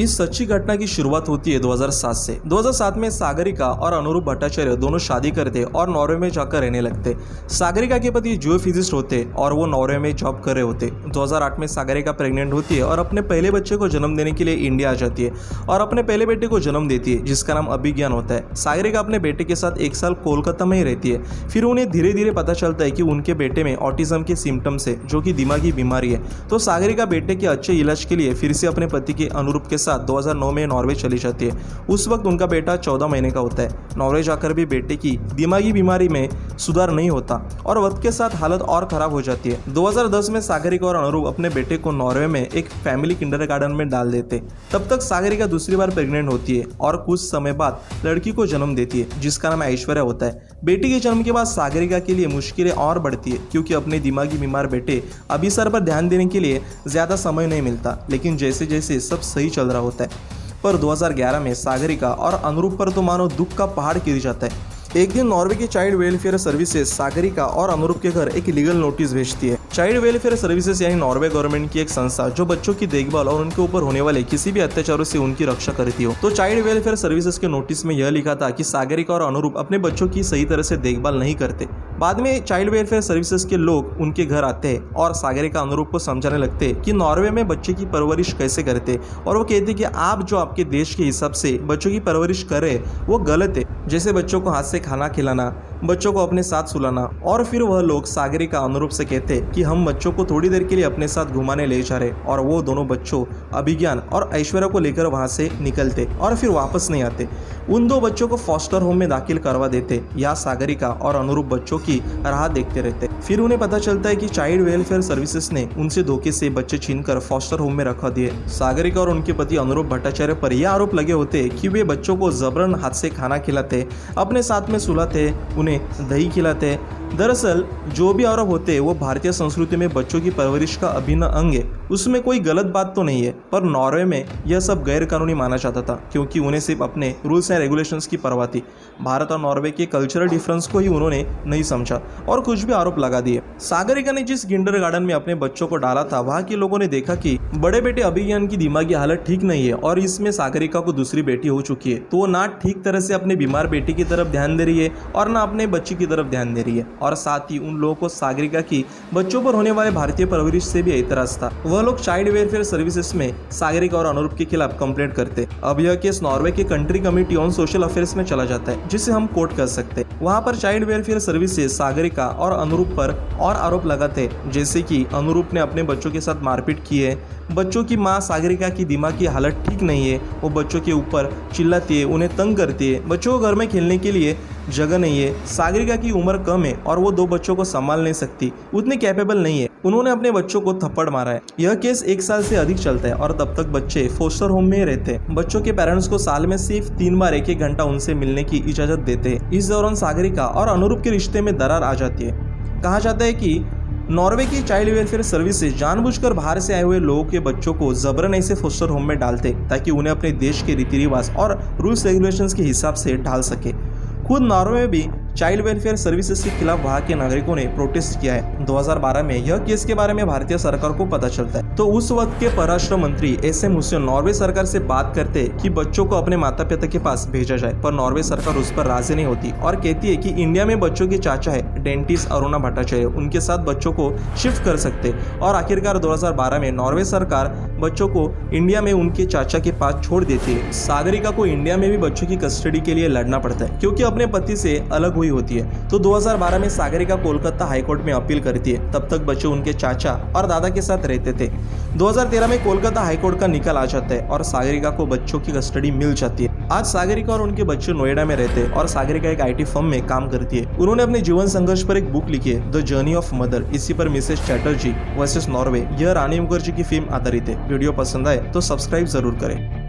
इस सच्ची घटना की शुरुआत होती है 2007 से। 2007 में सागरिका और अनुरूप भट्टाचार्य दोनों शादी करते और नॉर्वे में जाकर रहने लगते। सागरिका के पति जियोफिजिस्ट होते और वो नॉर्वे में जॉब कर रहे होते। 2008 में सागरिका प्रेग्नेंट होती है और अपने पहले बच्चे को जन्म देने के लिए इंडिया आ जाती है और अपने पहले बेटे को जन्म देती है जिसका नाम अभिज्ञान होता है। सागरिका अपने बेटे के साथ 1 साल कोलकाता में ही रहती है। फिर उन्हें धीरे धीरे पता चलता है कि उनके बेटे में ऑटिज्म के सिम्टम्स है जो कि दिमागी बीमारी है। तो सागरिका बेटे के अच्छे इलाज के लिए फिर से अपने पति के अनुरूप के साथ 2009 में नॉर्वे चली जाती है। उस वक्त उनका बेटा 14 महीने का होता है। नॉर्वे जाकर भी बेटे की दिमागी बीमारी में सुधार नहीं होता और वक्त के साथ हालत और खराब हो जाती है। 2010 में सागरिका और अनुरूप अपने बेटे को नॉर्वे में एक फैमिली किंडरगार्टन में डाल देते। तब तक सागरिका दूसरी बार प्रेग्नेंट होती है और कुछ समय बाद लड़की को जन्म देती है जिसका नाम ऐश्वर्या होता है। बेटी के जन्म के बाद सागरिका के लिए मुश्किलें और बढ़ती है क्योंकि अपने दिमागी बीमार बेटे अभिसर पर ध्यान देने के लिए ज्यादा समय नहीं मिलता। लेकिन जैसे जैसे सब सही चल रहा होता है पर 2011 में सागरिका और अनुरूप पर तो मानो दुख का पहाड़ गिर जाता है। एक दिन नॉर्वे की चाइल्ड वेलफेयर सर्विसेज सागरिका और अनुरूप के घर एक लीगल नोटिस भेजती है। चाइल्ड वेलफेयर सर्विसेज यानी नॉर्वे गवर्नमेंट की एक संस्था जो बच्चों की देखभाल और उनके ऊपर होने वाले किसी भी अत्याचारों से उनकी रक्षा करती हो। तो चाइल्ड वेलफेयर सर्विसेज के नोटिस में यह लिखा था कि सागरिका और अनुरूप अपने बच्चों की सही तरह से देखभाल नहीं करते। बाद में चाइल्ड वेलफेयर सर्विसेज के लोग उनके घर आते हैं और सागरिका अनुरूप को समझाने लगते हैं कि नॉर्वे में बच्चे की परवरिश कैसे करते और वो कहते कि आप जो आपके देश के हिसाब से बच्चों की परवरिश कर रहे वो गलत है। जैसे बच्चों को हाथ से खाना खिलाना, बच्चों को अपने साथ सुलाना। और फिर वह लोग सागरिका अनुरूप से कहते कि हम बच्चों को थोड़ी देर के लिए अपने साथ घुमाने ले जा रहे और वो दोनों बच्चों अभिज्ञान और ऐश्वर्या को लेकर वहां से निकलते और फिर वापस नहीं आते। उन 2 बच्चों को फॉस्टर होम में दाखिल करवा देते या सागरिका और अनुरूप बच्चों की राह देखते रहते। फिर उन्हें पता चलता है कि चाइल्ड वेलफेयर सर्विसेज ने उनसे धोखे से बच्चे छीनकर फॉस्टर होम में रखवा दिए। सागरिका और उनके पति अनुरूप भट्टाचार्य पर यह आरोप लगे होते कि वे बच्चों को जबरन हाथ से खाना खिलाते, अपने साथ में सुलाते, उन्हें दही खिलाते। दरअसल जो भी आरोप होते वो भारतीय संस्कृति में बच्चों की परवरिश का अभिन्न अंग है। उसमें कोई गलत बात तो नहीं है पर नॉर्वे में यह सब गैर कानूनी माना जाता था क्योंकि उन्हें सिर्फ अपने रूल्स एंड रेगुलेशंस की परवाह थी। भारत और नॉर्वे के कल्चरल डिफरेंस को ही उन्होंने नहीं समझा और कुछ भी आरोप लगा दिए। सागरिका ने जिस किंडरगार्टन में अपने बच्चों को डाला था वहाँ के लोगों ने देखा कि बड़े बेटे अभिज्ञान की दिमागी हालत ठीक नहीं है और इसमें सागरिका को दूसरी बेटी हो चुकी है। तो वो ना ठीक तरह से अपने बीमार बेटी की तरफ ध्यान दे रही है और ना अपने बच्ची की तरफ ध्यान दे रही है। और साथ ही उन लोगों को सागरिका की बच्चों पर होने वाले भारतीय परवरिश से भी एतराज था। वह लोग चाइल्ड वेलफेयर सर्विसेज में सागरिका और अनुरूप के खिलाफ कंप्लेंट करते। अब यह केस नॉर्वे के country committee on social affairs में चला जाता है जिसे हम कोर्ट कर सकते। वहां पर चाइल्ड वेलफेयर सर्विसेज सागरिका और अनुरूप पर और आरोप लगाते जैसे कि अनुरूप ने अपने बच्चों के साथ मारपीट की है, बच्चों की मां सागरिका की दिमाग की हालत ठीक नहीं है, वो बच्चों के ऊपर चिल्लाती है, उन्हें तंग करती है, बच्चों को घर में खेलने के लिए जगह नहीं है, सागरिका की उम्र कम है और वो 2 बच्चों को संभाल नहीं सकती, उतनी कैपेबल नहीं है, उन्होंने अपने बच्चों को थप्पड़ मारा है। यह केस 1 साल से अधिक चलता है और तब तक बच्चे फोस्टर होम में रहते हैं। बच्चों के पेरेंट्स को साल में सिर्फ 3 बार 1-1 घंटा उनसे मिलने की इजाजत देते हैं। इस दौरान सागरिका और अनुरूप के रिश्ते में दरार आ जाती है। कहा जाता है कि नॉर्वे की चाइल्ड वेलफेयर सर्विसेज जानबूझकर बाहर से आए हुए लोगों के बच्चों को जबरन ऐसे फोस्टर होम में डालते ताकि उन्हें अपने देश के रीति रिवाज और रूल्स रेगुलेशंस के हिसाब से ढाल सके। खुद नॉर्वे में भी चाइल्ड वेलफेयर सर्विसेज के खिलाफ वहां के नागरिकों ने प्रोटेस्ट किया है। 2012 में यह केस के बारे में भारतीय सरकार को पता चलता है तो उस वक्त के परराष्ट्र मंत्री SM हुसैन नॉर्वे सरकार से बात करते कि बच्चों को अपने माता पिता के पास भेजा जाए पर नॉर्वे सरकार उस पर राजी नहीं होती और कहती है कि इंडिया में बच्चों के चाचा है डेंटिस्ट अरुणा भट्टाचार्य, उनके साथ बच्चों को शिफ्ट कर सकते। और आखिरकार 2012 में नॉर्वे सरकार बच्चों को इंडिया में उनके चाचा के पास छोड़ देती है। सागरिका को इंडिया में भी बच्चों की कस्टडी के लिए लड़ना पड़ता है क्योंकि अपने पति से अलग हुई होती है। तो 2012 में सागरिका कोलकाता हाईकोर्ट में अपील करती है। तब तक बच्चे उनके चाचा और दादा के साथ रहते थे। 2013 में कोलकाता हाईकोर्ट का निकाल आ जाता है और सागरिका को बच्चों की कस्टडी मिल जाती है। आज सागरिका और उनके बच्चे नोएडा में रहते हैं और सागरिका एक IT फर्म में काम करती है। उन्होंने अपने जीवन संघर्ष पर एक बुक लिखी है, द जर्नी ऑफ मदर। इसी पर मिसेस चैटर्जी वर्सेस नॉर्वे, यह रानी मुखर्जी की फिल्म आधारित है। वीडियो पसंद आए तो सब्सक्राइब जरूर करें।